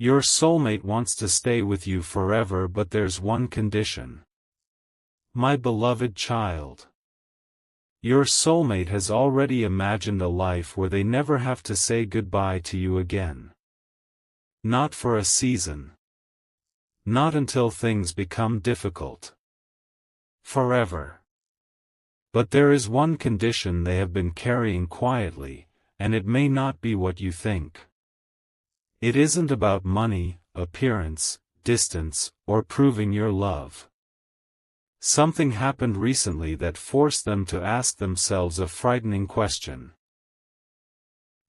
Your soulmate wants to stay with you forever, but there's one condition. My beloved child. Your soulmate has already imagined a life where they never have to say goodbye to you again. Not for a season. Not until things become difficult. Forever. But there is one condition they have been carrying quietly, and it may not be what you think. It isn't about money, appearance, distance, or proving your love. Something happened recently that forced them to ask themselves a frightening question.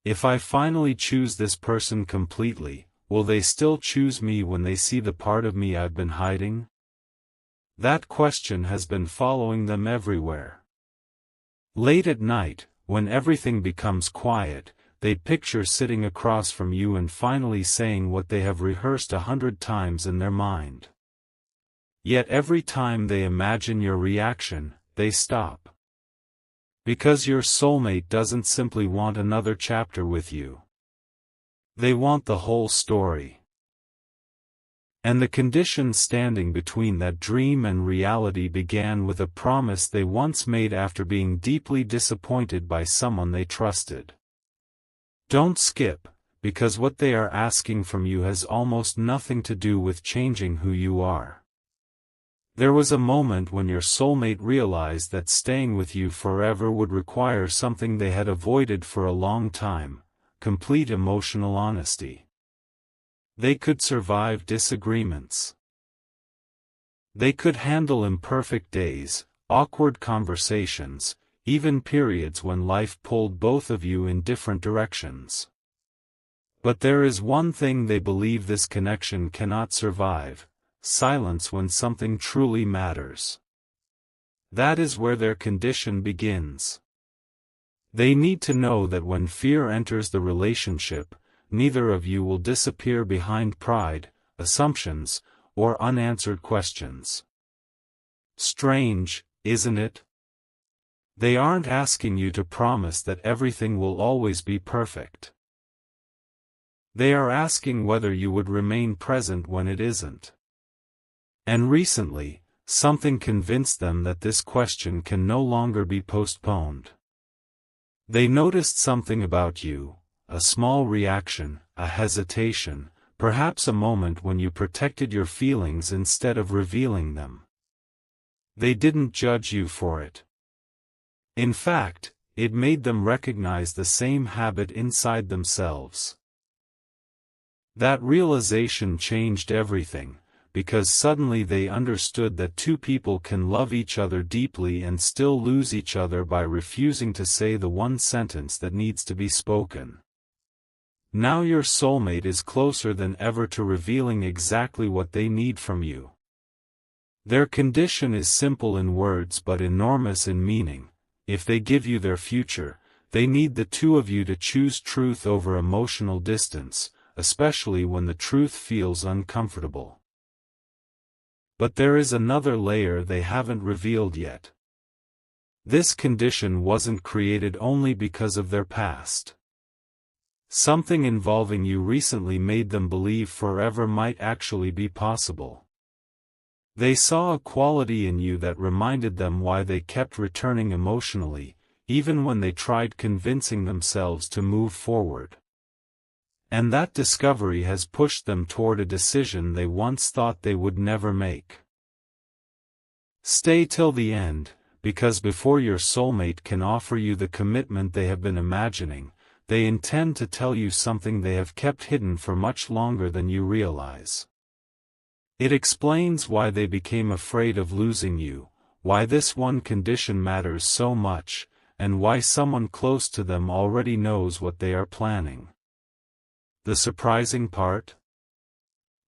If I finally choose this person completely, will they still choose me when they see the part of me I've been hiding? That question has been following them everywhere. Late at night, when everything becomes quiet, they picture sitting across from you and finally saying what they have rehearsed 100 times in their mind. Yet every time they imagine your reaction, they stop. Because your soulmate doesn't simply want another chapter with you. They want the whole story. And the condition standing between that dream and reality began with a promise they once made after being deeply disappointed by someone they trusted. Don't skip, because what they are asking from you has almost nothing to do with changing who you are. There was a moment when your soulmate realized that staying with you forever would require something they had avoided for a long time: complete emotional honesty. They could survive disagreements. They could handle imperfect days, awkward conversations, even periods when life pulled both of you in different directions. But there is one thing they believe this connection cannot survive: silence when something truly matters. That is where their condition begins. They need to know that when fear enters the relationship, neither of you will disappear behind pride, assumptions, or unanswered questions. Strange, isn't it? They aren't asking you to promise that everything will always be perfect. They are asking whether you would remain present when it isn't. And recently, something convinced them that this question can no longer be postponed. They noticed something about you, a small reaction, a hesitation, perhaps a moment when you protected your feelings instead of revealing them. They didn't judge you for it. In fact, it made them recognize the same habit inside themselves. That realization changed everything, because suddenly they understood that two people can love each other deeply and still lose each other by refusing to say the one sentence that needs to be spoken. Now your soulmate is closer than ever to revealing exactly what they need from you. Their condition is simple in words but enormous in meaning: if they give you their future, they need the two of you to choose truth over emotional distance, especially when the truth feels uncomfortable. But there is another layer they haven't revealed yet. This condition wasn't created only because of their past. Something involving you recently made them believe forever might actually be possible. They saw a quality in you that reminded them why they kept returning emotionally, even when they tried convincing themselves to move forward. And that discovery has pushed them toward a decision they once thought they would never make. Stay till the end, because before your soulmate can offer you the commitment they have been imagining, they intend to tell you something they have kept hidden for much longer than you realize. It explains why they became afraid of losing you, why this one condition matters so much, and why someone close to them already knows what they are planning. The surprising part?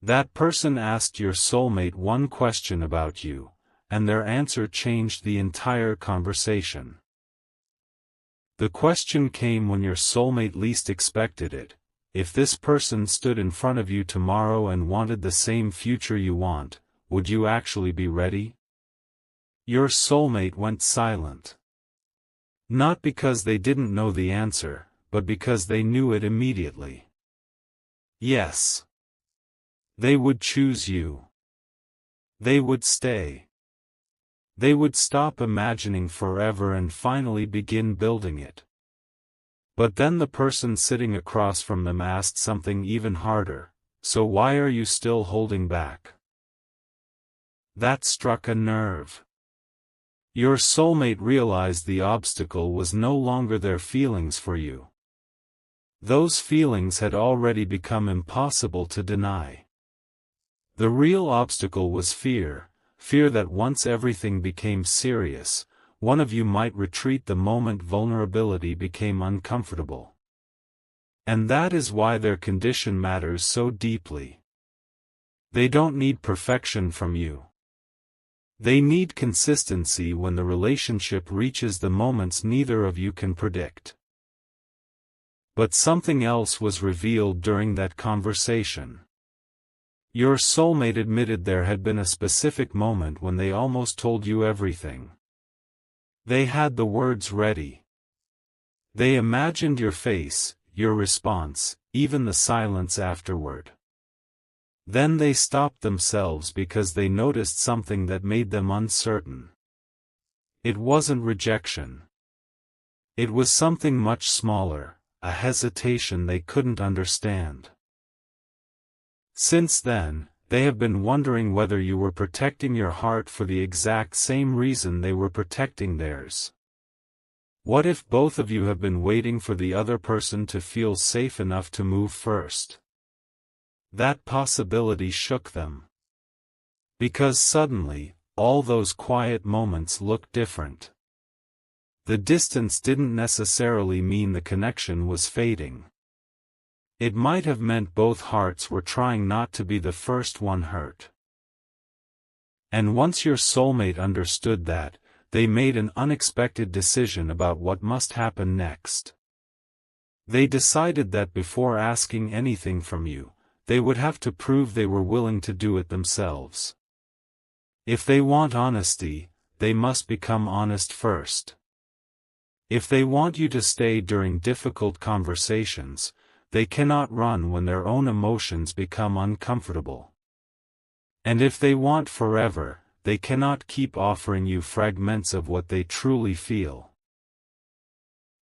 That person asked your soulmate one question about you, and their answer changed the entire conversation. The question came when your soulmate least expected it: if this person stood in front of you tomorrow and wanted the same future you want, would you actually be ready? Your soulmate went silent. Not because they didn't know the answer, but because they knew it immediately. Yes. They would choose you. They would stay. They would stop imagining forever and finally begin building it. But then the person sitting across from them asked something even harder, "So why are you still holding back?" That struck a nerve. Your soulmate realized the obstacle was no longer their feelings for you. Those feelings had already become impossible to deny. The real obstacle was fear that once everything became serious, one of you might retreat the moment vulnerability became uncomfortable. And that is why their condition matters so deeply. They don't need perfection from you. They need consistency when the relationship reaches the moments neither of you can predict. But something else was revealed during that conversation. Your soulmate admitted there had been a specific moment when they almost told you everything. They had the words ready. They imagined your face, your response, even the silence afterward. Then they stopped themselves because they noticed something that made them uncertain. It wasn't rejection. It was something much smaller, a hesitation they couldn't understand. Since then, they have been wondering whether you were protecting your heart for the exact same reason they were protecting theirs. What if both of you have been waiting for the other person to feel safe enough to move first? That possibility shook them. Because suddenly, all those quiet moments looked different. The distance didn't necessarily mean the connection was fading. It might have meant both hearts were trying not to be the first one hurt. And once your soulmate understood that, they made an unexpected decision about what must happen next. They decided that before asking anything from you, they would have to prove they were willing to do it themselves. If they want honesty, they must become honest first. If they want you to stay during difficult conversations, they cannot run when their own emotions become uncomfortable. And if they want forever, they cannot keep offering you fragments of what they truly feel.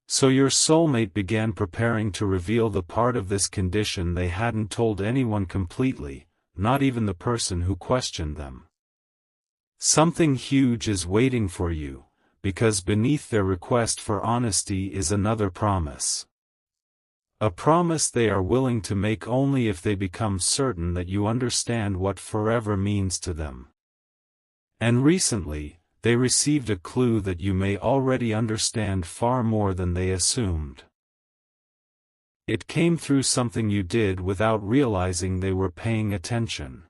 So your soulmate began preparing to reveal the part of this condition they hadn't told anyone completely, not even the person who questioned them. Something huge is waiting for you, because beneath their request for honesty is another promise. A promise they are willing to make only if they become certain that you understand what forever means to them. And recently, they received a clue that you may already understand far more than they assumed. It came through something you did without realizing they were paying attention.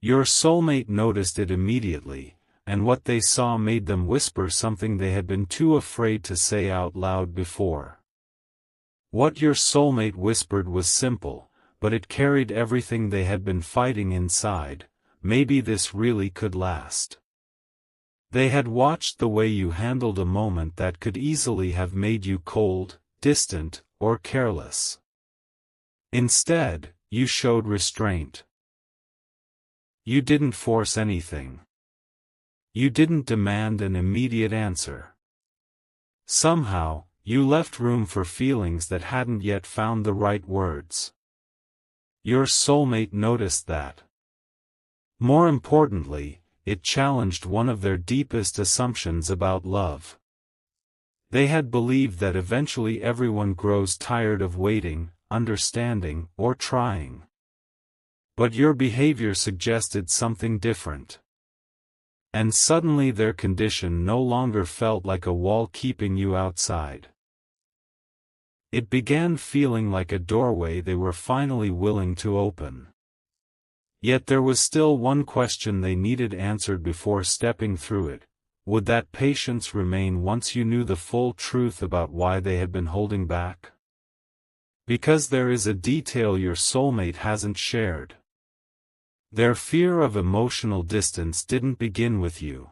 Your soulmate noticed it immediately, and what they saw made them whisper something they had been too afraid to say out loud before. What your soulmate whispered was simple, but it carried everything they had been fighting inside. Maybe this really could last. They had watched the way you handled a moment that could easily have made you cold, distant, or careless. Instead, you showed restraint. You didn't force anything. You didn't demand an immediate answer. Somehow, you left room for feelings that hadn't yet found the right words. Your soulmate noticed that. More importantly, it challenged one of their deepest assumptions about love. They had believed that eventually everyone grows tired of waiting, understanding, or trying. But your behavior suggested something different. And suddenly their condition no longer felt like a wall keeping you outside. It began feeling like a doorway they were finally willing to open. Yet there was still one question they needed answered before stepping through it. Would that patience remain once you knew the full truth about why they had been holding back? Because there is a detail your soulmate hasn't shared. Their fear of emotional distance didn't begin with you.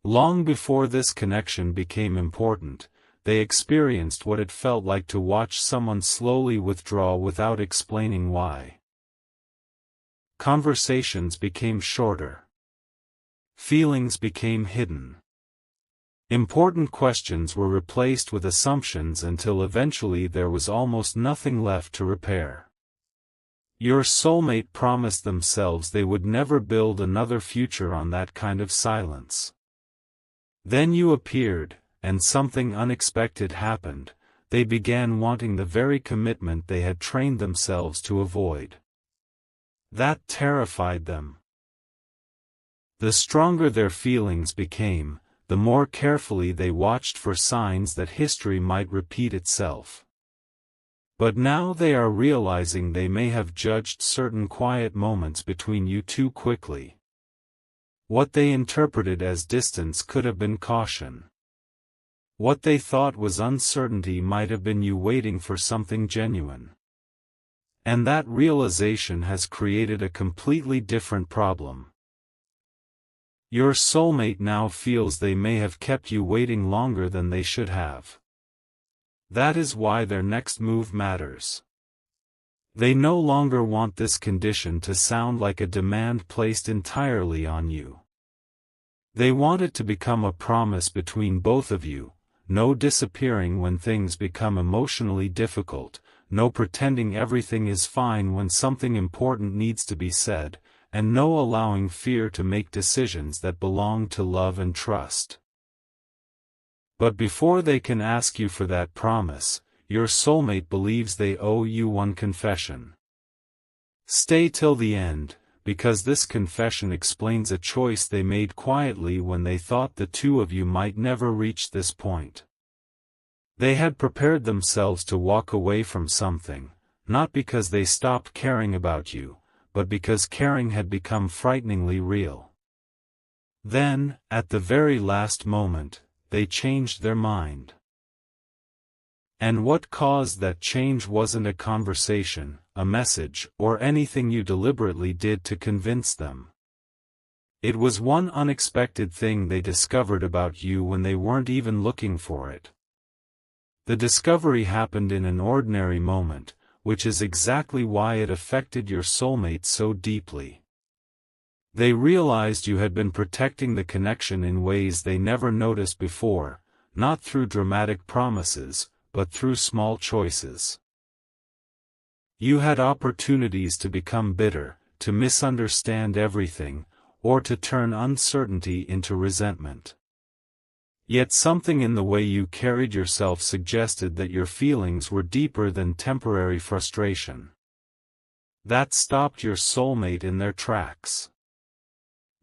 Long before this connection became important, they experienced what it felt like to watch someone slowly withdraw without explaining why. conversations became shorter. Feelings became hidden. Important questions were replaced with assumptions until eventually there was almost nothing left to repair. Your soulmate promised themselves they would never build another future on that kind of silence. Then you appeared, and something unexpected happened. They began wanting the very commitment they had trained themselves to avoid. That terrified them. The stronger their feelings became, the more carefully they watched for signs that history might repeat itself. But now they are realizing they may have judged certain quiet moments between you too quickly. What they interpreted as distance could have been caution. What they thought was uncertainty might have been you waiting for something genuine. And that realization has created a completely different problem. Your soulmate now feels they may have kept you waiting longer than they should have. That is why their next move matters. They no longer want this condition to sound like a demand placed entirely on you. They want it to become a promise between both of you. No disappearing when things become emotionally difficult, no pretending everything is fine when something important needs to be said, and no allowing fear to make decisions that belong to love and trust. But before they can ask you for that promise, your soulmate believes they owe you one confession. Stay till the end, because this confession explains a choice they made quietly when they thought the two of you might never reach this point. They had prepared themselves to walk away from something, not because they stopped caring about you, but because caring had become frighteningly real. Then, at the very last moment, they changed their mind. And what caused that change wasn't a conversation, a message, or anything you deliberately did to convince them. It was one unexpected thing they discovered about you when they weren't even looking for it. The discovery happened in an ordinary moment, which is exactly why it affected your soulmate so deeply. They realized you had been protecting the connection in ways they never noticed before, not through dramatic promises, but through small choices. You had opportunities to become bitter, to misunderstand everything, or to turn uncertainty into resentment. Yet something in the way you carried yourself suggested that your feelings were deeper than temporary frustration. That stopped your soulmate in their tracks.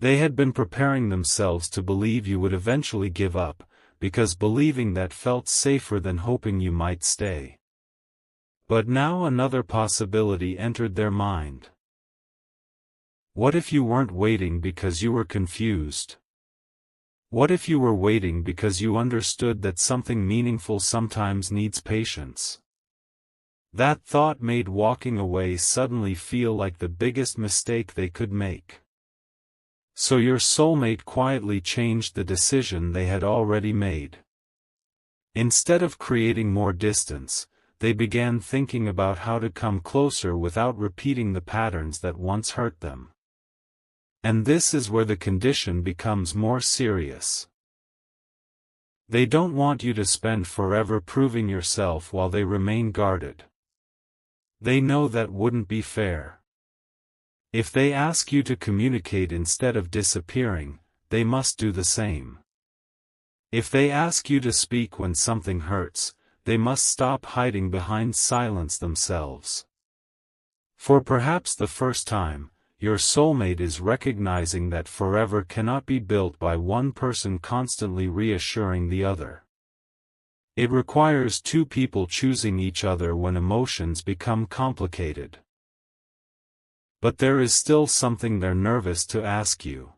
They had been preparing themselves to believe you would eventually give up, because believing that felt safer than hoping you might stay. But now another possibility entered their mind. What if you weren't waiting because you were confused? What if you were waiting because you understood that something meaningful sometimes needs patience? That thought made walking away suddenly feel like the biggest mistake they could make. So your soulmate quietly changed the decision they had already made. Instead of creating more distance, they began thinking about how to come closer without repeating the patterns that once hurt them. And this is where the condition becomes more serious. They don't want you to spend forever proving yourself while they remain guarded. They know that wouldn't be fair. If they ask you to communicate instead of disappearing, they must do the same. If they ask you to speak when something hurts, they must stop hiding behind silence themselves. For perhaps the first time, your soulmate is recognizing that forever cannot be built by one person constantly reassuring the other. It requires two people choosing each other when emotions become complicated. But there is still something they're nervous to ask you.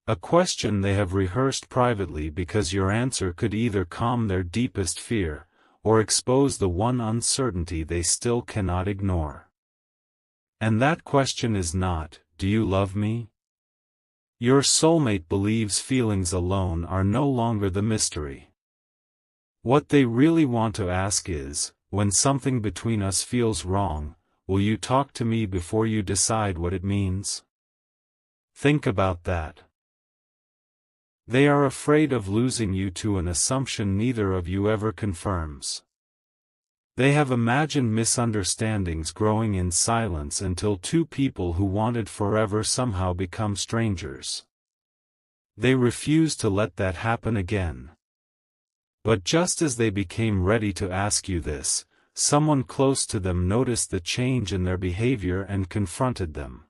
A question they have rehearsed privately because your answer could either calm their deepest fear, or expose the one uncertainty they still cannot ignore. And that question is not, "Do you love me?" Your soulmate believes feelings alone are no longer the mystery. What they really want to ask is, when something between us feels wrong, will you talk to me before you decide what it means? Think about that. They are afraid of losing you to an assumption neither of you ever confirms. They have imagined misunderstandings growing in silence until two people who wanted forever somehow become strangers. They refuse to let that happen again. But just as they became ready to ask you this, someone close to them noticed the change in their behavior and confronted them.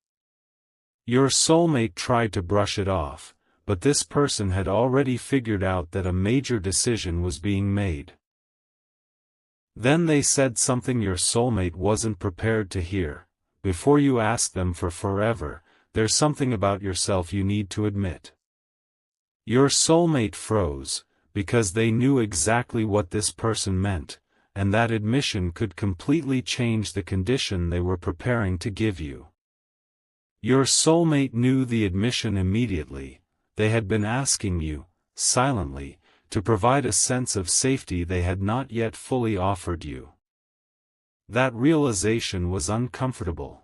Your soulmate tried to brush it off, but this person had already figured out that a major decision was being made. Then they said something your soulmate wasn't prepared to hear. Before you ask them for forever, there's something about yourself you need to admit. Your soulmate froze, because they knew exactly what this person meant, and that admission could completely change the condition they were preparing to give you. Your soulmate knew the admission immediately. They had been asking you, silently, to provide a sense of safety they had not yet fully offered you. That realization was uncomfortable.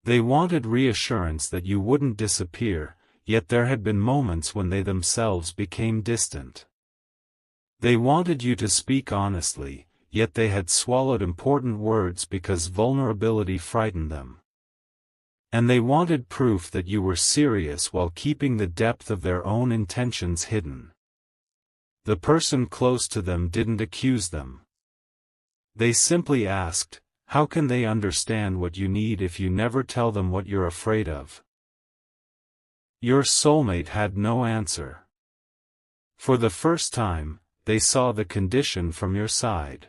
They wanted reassurance that you wouldn't disappear, yet there had been moments when they themselves became distant. They wanted you to speak honestly, yet they had swallowed important words because vulnerability frightened them. And they wanted proof that you were serious while keeping the depth of their own intentions hidden. The person close to them didn't accuse them. They simply asked, how can they understand what you need if you never tell them what you're afraid of? Your soulmate had no answer. For the first time, they saw the condition from your side.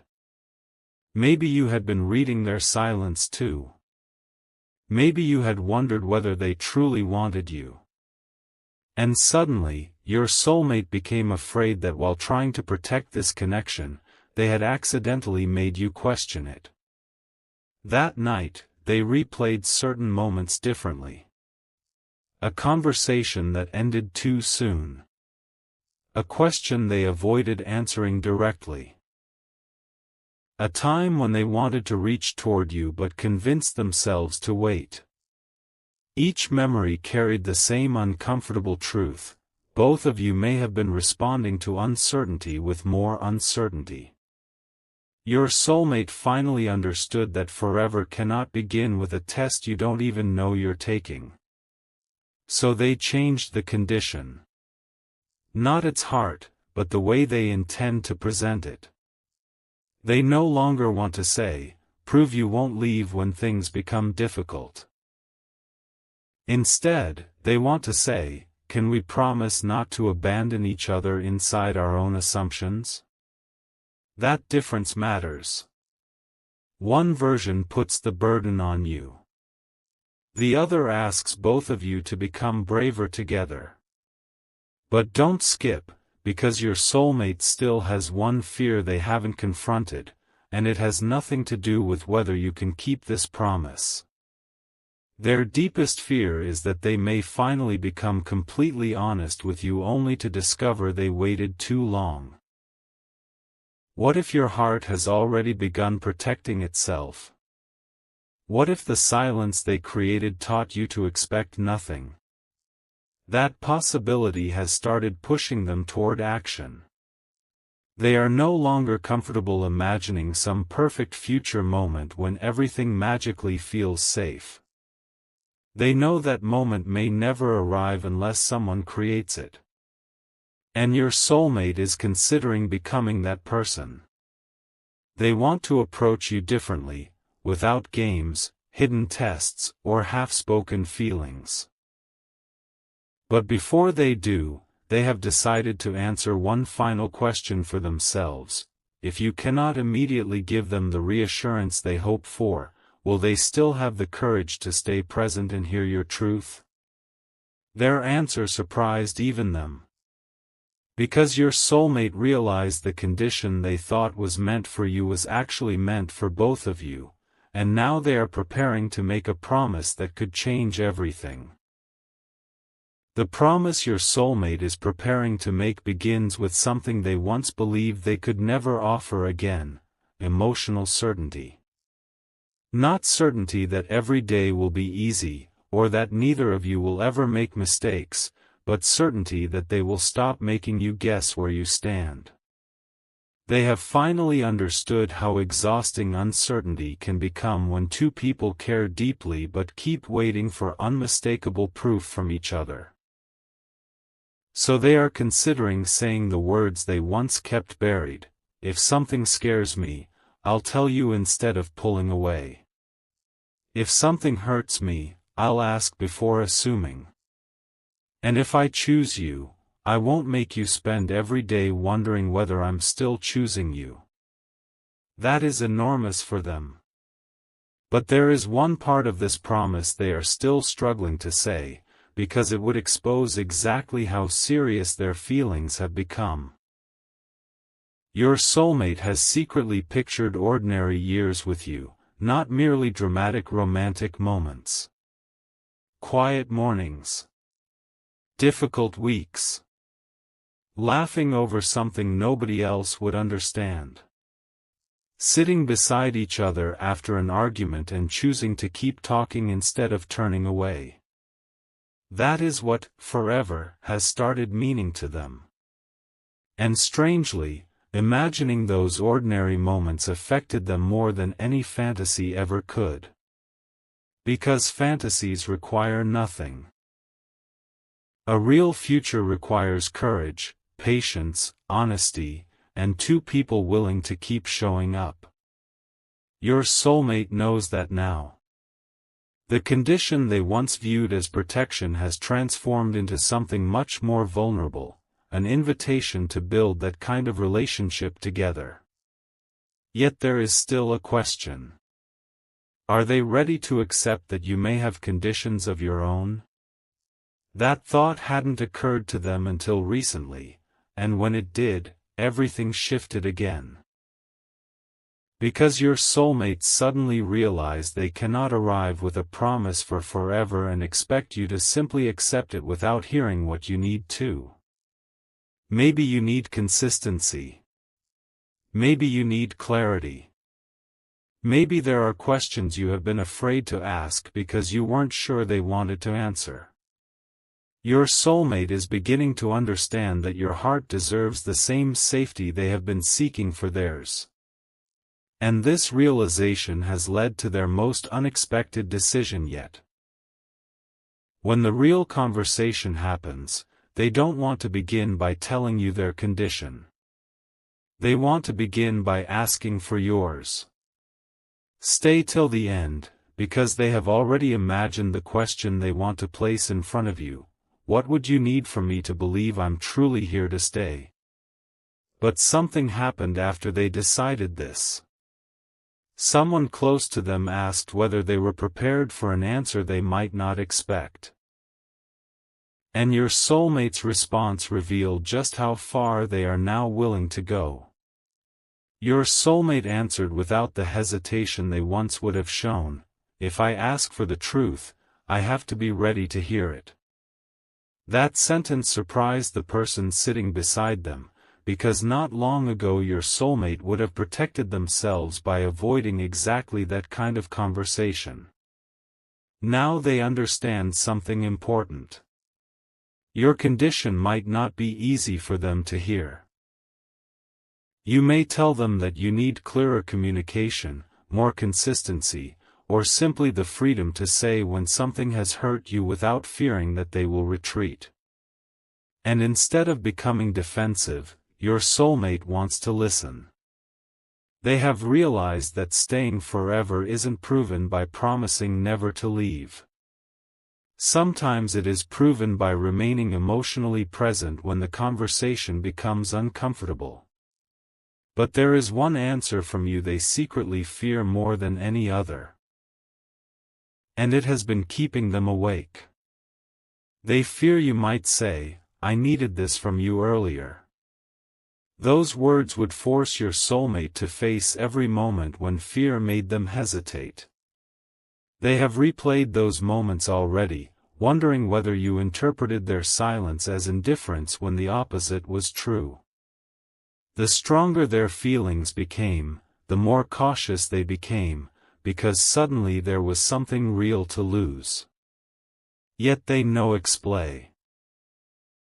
Maybe you had been reading their silence too. Maybe you had wondered whether they truly wanted you. And suddenly, your soulmate became afraid that while trying to protect this connection, they had accidentally made you question it. That night, they replayed certain moments differently. A conversation that ended too soon. A question they avoided answering directly. A time when they wanted to reach toward you but convinced themselves to wait. Each memory carried the same uncomfortable truth: both of you may have been responding to uncertainty with more uncertainty. Your soulmate finally understood that forever cannot begin with a test you don't even know you're taking. So they changed the condition. Not its heart, but the way they intend to present it. They no longer want to say, prove you won't leave when things become difficult. Instead, they want to say, can we promise not to abandon each other inside our own assumptions? That difference matters. One version puts the burden on you. The other asks both of you to become braver together. But don't skip, because your soulmate still has one fear they haven't confronted, and it has nothing to do with whether you can keep this promise. Their deepest fear is that they may finally become completely honest with you only to discover they waited too long. What if your heart has already begun protecting itself? What if the silence they created taught you to expect nothing? That possibility has started pushing them toward action. They are no longer comfortable imagining some perfect future moment when everything magically feels safe. They know that moment may never arrive unless someone creates it. And your soulmate is considering becoming that person. They want to approach you differently, without games, hidden tests, or half-spoken feelings. But before they do, they have decided to answer one final question for themselves. If you cannot immediately give them the reassurance they hope for, will they still have the courage to stay present and hear your truth? Their answer surprised even them. Because your soulmate realized the condition they thought was meant for you was actually meant for both of you, and now they are preparing to make a promise that could change everything. The promise your soulmate is preparing to make begins with something they once believed they could never offer again: emotional certainty. Not certainty that every day will be easy, or that neither of you will ever make mistakes, but certainty that they will stop making you guess where you stand. They have finally understood how exhausting uncertainty can become when two people care deeply but keep waiting for unmistakable proof from each other. So they are considering saying the words they once kept buried: "If something scares me, I'll tell you instead of pulling away. If something hurts me, I'll ask before assuming. And if I choose you, I won't make you spend every day wondering whether I'm still choosing you." That is enormous for them. But there is one part of this promise they are still struggling to say, because it would expose exactly how serious their feelings have become. Your soulmate has secretly pictured ordinary years with you, not merely dramatic romantic moments. Quiet mornings. Difficult weeks. Laughing over something nobody else would understand. Sitting beside each other after an argument and choosing to keep talking instead of turning away. That is what "forever" has started meaning to them. And strangely, imagining those ordinary moments affected them more than any fantasy ever could. Because fantasies require nothing. A real future requires courage, patience, honesty, and two people willing to keep showing up. Your soulmate knows that now. The condition they once viewed as protection has transformed into something much more vulnerable, an invitation to build that kind of relationship together. Yet there is still a question. Are they ready to accept that you may have conditions of your own? That thought hadn't occurred to them until recently, and when it did, everything shifted again. Because your soulmates suddenly realize they cannot arrive with a promise for forever and expect you to simply accept it without hearing what you need to. Maybe you need consistency. Maybe you need clarity. Maybe there are questions you have been afraid to ask because you weren't sure they wanted to answer. Your soulmate is beginning to understand that your heart deserves the same safety they have been seeking for theirs. And this realization has led to their most unexpected decision yet. When the real conversation happens, they don't want to begin by telling you their condition. They want to begin by asking for yours. Stay till the end, because they have already imagined the question they want to place in front of you: what would you need from me to believe I'm truly here to stay? But something happened after they decided this. Someone close to them asked whether they were prepared for an answer they might not expect. And your soulmate's response revealed just how far they are now willing to go. Your soulmate answered without the hesitation they once would have shown: "If I ask for the truth, I have to be ready to hear it." That sentence surprised the person sitting beside them, because not long ago your soulmate would have protected themselves by avoiding exactly that kind of conversation. Now they understand something important. Your condition might not be easy for them to hear. You may tell them that you need clearer communication, more consistency, or simply the freedom to say when something has hurt you without fearing that they will retreat. And instead of becoming defensive, your soulmate wants to listen. They have realized that staying forever isn't proven by promising never to leave. Sometimes it is proven by remaining emotionally present when the conversation becomes uncomfortable. But there is one answer from you they secretly fear more than any other. And it has been keeping them awake. They fear you might say, "I needed this from you earlier." Those words would force your soulmate to face every moment when fear made them hesitate. They have replayed those moments already, wondering whether you interpreted their silence as indifference when the opposite was true. The stronger their feelings became, the more cautious they became, because suddenly there was something real to lose. Yet they no explain.